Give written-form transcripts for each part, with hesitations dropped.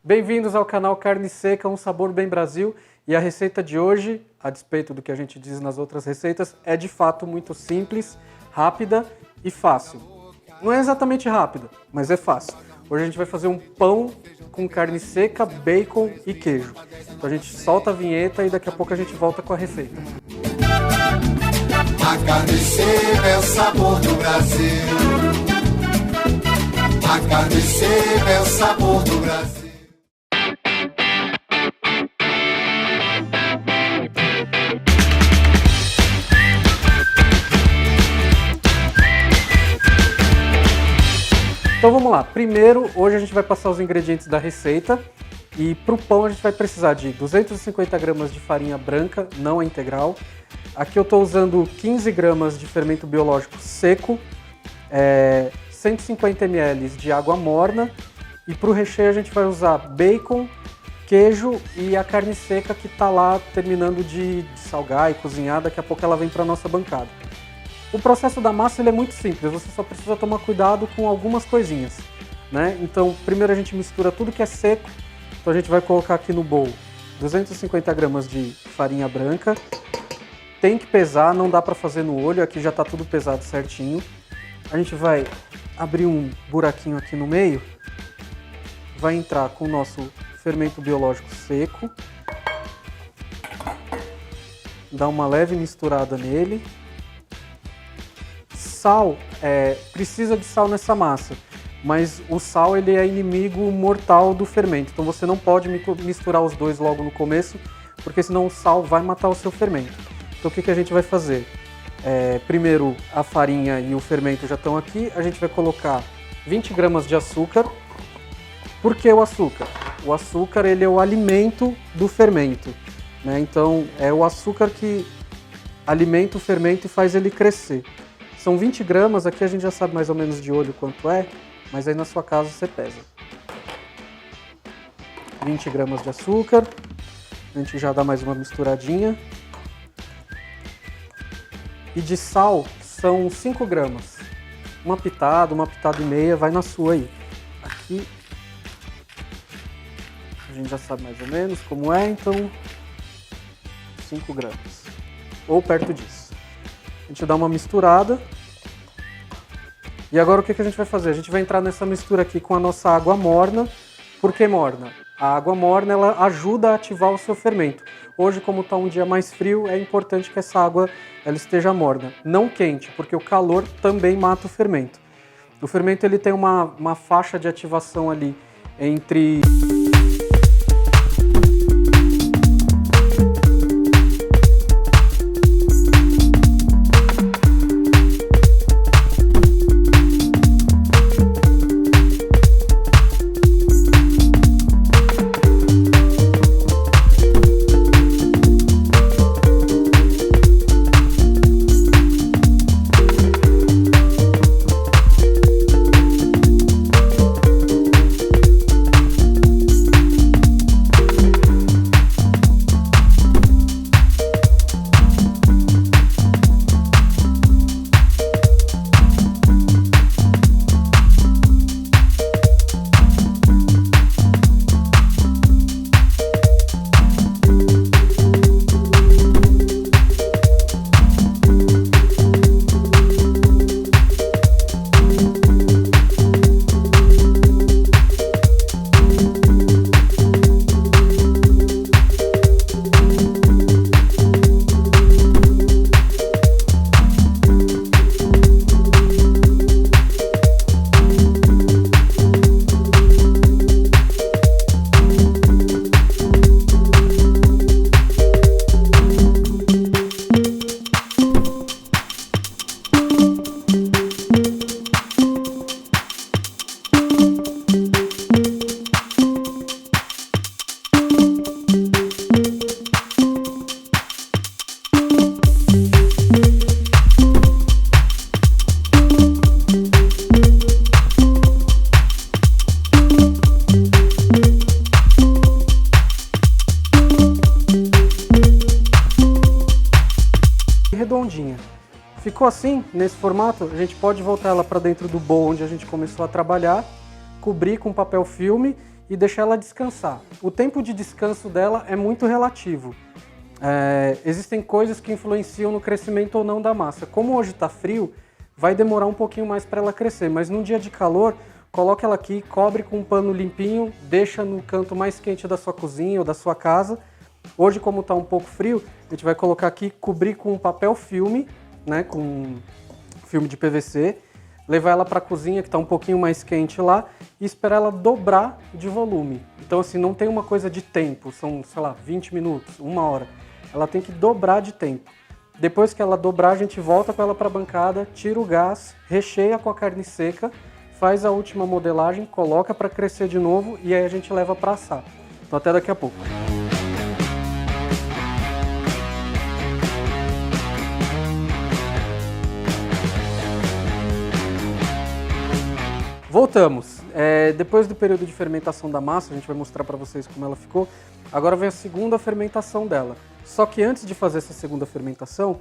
Bem-vindos ao canal Carne Seca, um sabor bem Brasil. E a receita de hoje, a despeito do que a gente diz nas outras receitas, é de fato muito simples, rápida e fácil. Não é exatamente rápida, mas é fácil. Hoje a gente vai fazer um pão com carne seca, bacon e queijo. Então a gente solta a vinheta e daqui a pouco a gente volta com a receita. A carne seca é o sabor do Brasil. A carne seca é o sabor do Brasil. Então vamos lá, primeiro hoje a gente vai passar os ingredientes da receita e para o pão a gente vai precisar de 250 gramas de farinha branca, não a integral. Aqui eu estou usando 15 gramas de fermento biológico seco, 150 ml de água morna e para o recheio a gente vai usar bacon, queijo e a carne seca que está lá terminando de salgar e cozinhar, daqui a pouco ela vem para a nossa bancada. O processo da massa ele é muito simples, você só precisa tomar cuidado com algumas coisinhas, né? Então, primeiro a gente mistura tudo que é seco, então a gente vai colocar aqui no bowl 250 gramas de farinha branca, tem que pesar, não dá para fazer no olho, aqui já está tudo pesado certinho. A gente vai abrir um buraquinho aqui no meio, vai entrar com o nosso fermento biológico seco, dá uma leve misturada nele. Sal, precisa de sal nessa massa, mas o sal ele é inimigo mortal do fermento, então você não pode misturar os dois logo no começo, porque senão o sal vai matar o seu fermento. Então o que a gente vai fazer? Primeiro a farinha e o fermento já estão aqui, a gente vai colocar 20 gramas de açúcar. Por que o açúcar? O açúcar ele é o alimento do fermento, né? Então é o açúcar que alimenta o fermento e faz ele crescer. São 20 gramas, aqui a gente já sabe mais ou menos de olho quanto é, mas aí na sua casa você pesa. 20 gramas de açúcar, a gente já dá mais uma misturadinha. E de sal são 5 gramas. Uma pitada e meia, vai na sua aí. Aqui a gente já sabe mais ou menos como é, então 5 gramas. Ou perto disso. A gente dá uma misturada. E agora o que a gente vai fazer? A gente vai entrar nessa mistura aqui com a nossa água morna. Por que morna? A água morna ela ajuda a ativar o seu fermento. Hoje, como está um dia mais frio, é importante que essa água ela esteja morna. Não quente, porque o calor também mata o fermento. O fermento ele tem uma faixa de ativação ali entre... redondinha. Ficou assim, nesse formato, a gente pode voltar ela para dentro do bowl onde a gente começou a trabalhar, cobrir com papel filme e deixar ela descansar. O tempo de descanso dela é muito relativo. Existem coisas que influenciam no crescimento ou não da massa. Como hoje está frio, vai demorar um pouquinho mais para ela crescer, mas num dia de calor, coloca ela aqui, cobre com um pano limpinho, deixa no canto mais quente da sua cozinha ou da sua casa. Hoje, como está um pouco frio, a gente vai colocar aqui, cobrir com um papel filme, né, com filme de PVC, levar ela para a cozinha, que está um pouquinho mais quente lá, e esperar ela dobrar de volume. Então, assim, não tem uma coisa de tempo, são, sei lá, 20 minutos, 1 hora. Ela tem que dobrar de tempo. Depois que ela dobrar, a gente volta com ela para a bancada, tira o gás, recheia com a carne seca, faz a última modelagem, coloca para crescer de novo e aí a gente leva para assar. Então, até daqui a pouco. Voltamos. Depois do período de fermentação da massa, a gente vai mostrar para vocês como ela ficou. Agora vem a segunda fermentação dela. Só que antes de fazer essa segunda fermentação,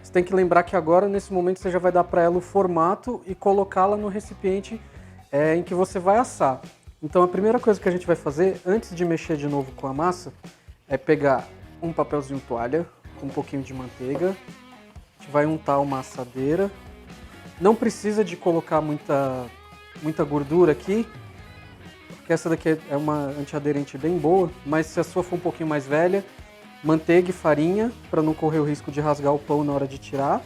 você tem que lembrar que agora, nesse momento, você já vai dar para ela o formato e colocá-la no recipiente em que você vai assar. Então a primeira coisa que a gente vai fazer, antes de mexer de novo com a massa, é pegar um papelzinho toalha, com um pouquinho de manteiga. A gente vai untar uma assadeira. Não precisa de colocar muita gordura aqui, porque essa daqui é uma antiaderente bem boa, mas se a sua for um pouquinho mais velha, manteiga e farinha, para não correr o risco de rasgar o pão na hora de tirar.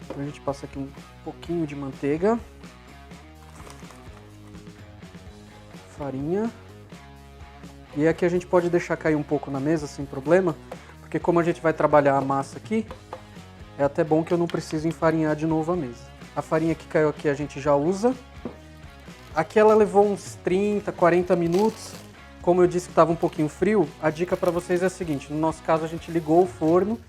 Então a gente passa aqui um pouquinho de manteiga, farinha, e aqui a gente pode deixar cair um pouco na mesa sem problema, porque como a gente vai trabalhar a massa aqui, é até bom que eu não preciso enfarinhar de novo a mesa. A farinha que caiu aqui a gente já usa. Aqui ela levou uns 30, 40 minutos. Como eu disse que estava um pouquinho frio, a dica para vocês é a seguinte. No nosso caso, a gente ligou o forno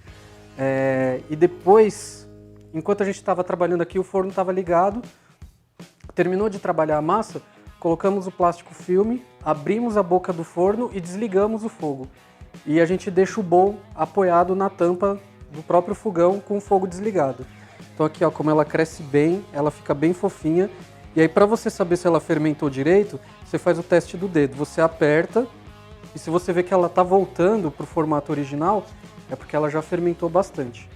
e depois, enquanto a gente estava trabalhando aqui, o forno estava ligado. Terminou de trabalhar a massa, colocamos o plástico filme, abrimos a boca do forno e desligamos o fogo. E a gente deixa o bowl apoiado na tampa do próprio fogão com o fogo desligado. Então aqui, ó, como ela cresce bem, ela fica bem fofinha. E aí, para você saber se ela fermentou direito, você faz o teste do dedo. Você aperta e se você vê que ela está voltando para o formato original, é porque ela já fermentou bastante.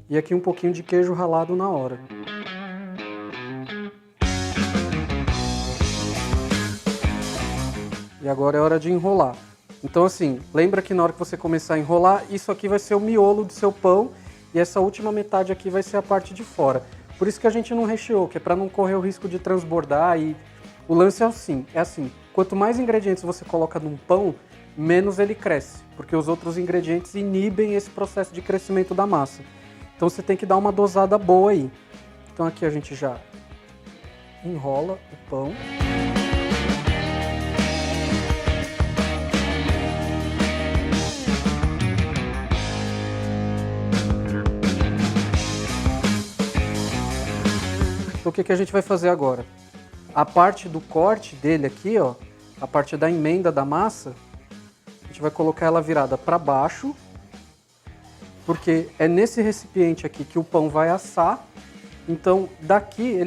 E aqui um pouquinho de queijo ralado na hora. E agora é hora de enrolar. Então assim, lembra que na hora que você começar a enrolar, isso aqui vai ser o miolo do seu pão e essa última metade aqui vai ser a parte de fora. Por isso que a gente não recheou, que é para não correr o risco de transbordar. E o lance é assim, quanto mais ingredientes você coloca num pão, menos ele cresce, porque os outros ingredientes inibem esse processo de crescimento da massa. Então você tem que dar uma dosada boa aí. Então aqui a gente já enrola o pão. Então o que a gente vai fazer agora? A parte do corte dele aqui, ó, a parte da emenda da massa, a gente vai colocar ela virada para baixo, porque é nesse recipiente aqui que o pão vai assar. Então daqui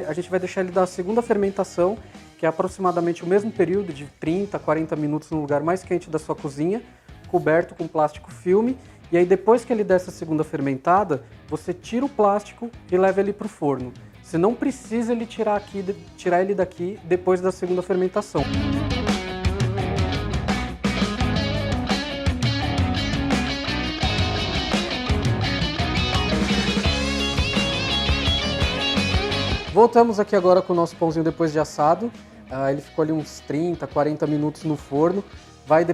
a gente vai deixar ele dar a segunda fermentação, que é aproximadamente o mesmo período de 30, 40 minutos no lugar mais quente da sua cozinha, coberto com plástico filme. E aí depois que ele der essa segunda fermentada, você tira o plástico e leva ele para o forno. Você não precisa ele tirar ele daqui depois da segunda fermentação. Voltamos aqui agora com o nosso pãozinho depois de assado. Ele ficou ali uns 30, 40 minutos no forno.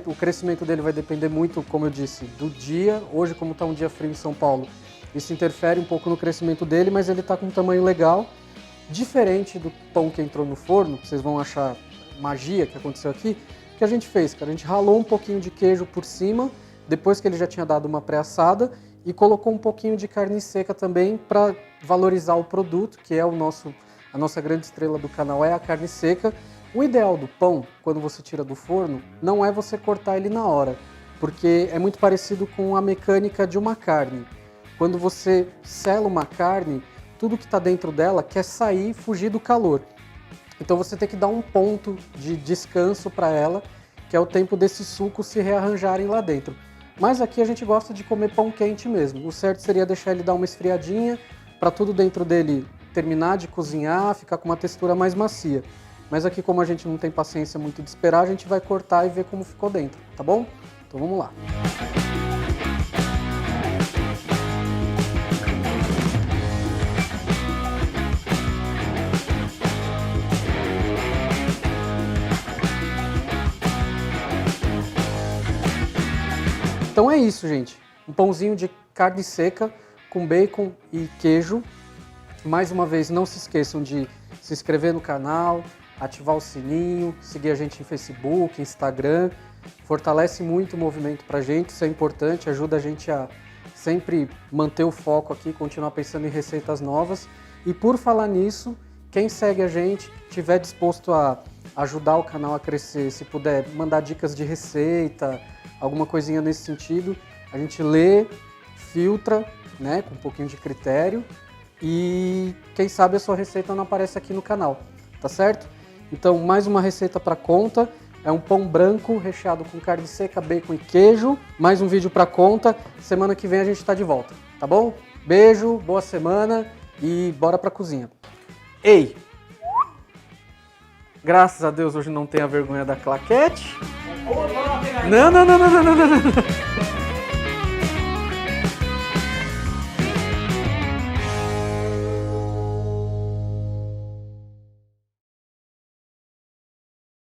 O crescimento dele vai depender muito, como eu disse, do dia. Hoje, como está um dia frio em São Paulo, isso interfere um pouco no crescimento dele, mas ele está com um tamanho legal. Diferente do pão que entrou no forno, que vocês vão achar magia que aconteceu aqui, o que a gente fez, cara? A gente ralou um pouquinho de queijo por cima, depois que ele já tinha dado uma pré-assada, e colocou um pouquinho de carne seca também para valorizar o produto, que é a nossa grande estrela do canal é a carne seca. O ideal do pão, quando você tira do forno, não é você cortar ele na hora, porque é muito parecido com a mecânica de uma carne. Quando você sela uma carne, tudo que está dentro dela quer sair, fugir do calor. Então você tem que dar um ponto de descanso para ela, que é o tempo desses sucos se rearranjarem lá dentro. Mas aqui a gente gosta de comer pão quente mesmo. O certo seria deixar ele dar uma esfriadinha, para tudo dentro dele terminar de cozinhar, ficar com uma textura mais macia. Mas aqui, como a gente não tem paciência muito de esperar, a gente vai cortar e ver como ficou dentro, tá bom? Então vamos lá. Então é isso, gente. Um pãozinho de carne seca com bacon e queijo. Mais uma vez, não se esqueçam de se inscrever no canal, ativar o sininho, seguir a gente em Facebook, Instagram. Fortalece muito o movimento pra gente, isso é importante, ajuda a gente a sempre manter o foco aqui, continuar pensando em receitas novas. E por falar nisso, quem segue a gente, tiver disposto a ajudar o canal a crescer, se puder mandar dicas de receita, alguma coisinha nesse sentido, a gente lê, filtra, né, com um pouquinho de critério, e quem sabe a sua receita não aparece aqui no canal, tá certo? Então, mais uma receita para conta, é um pão branco recheado com carne seca, bacon e queijo, mais um vídeo para conta, semana que vem a gente tá de volta, tá bom? Beijo, boa semana e bora pra cozinha. Ei! Graças a Deus hoje não tem a vergonha da claquete. Não.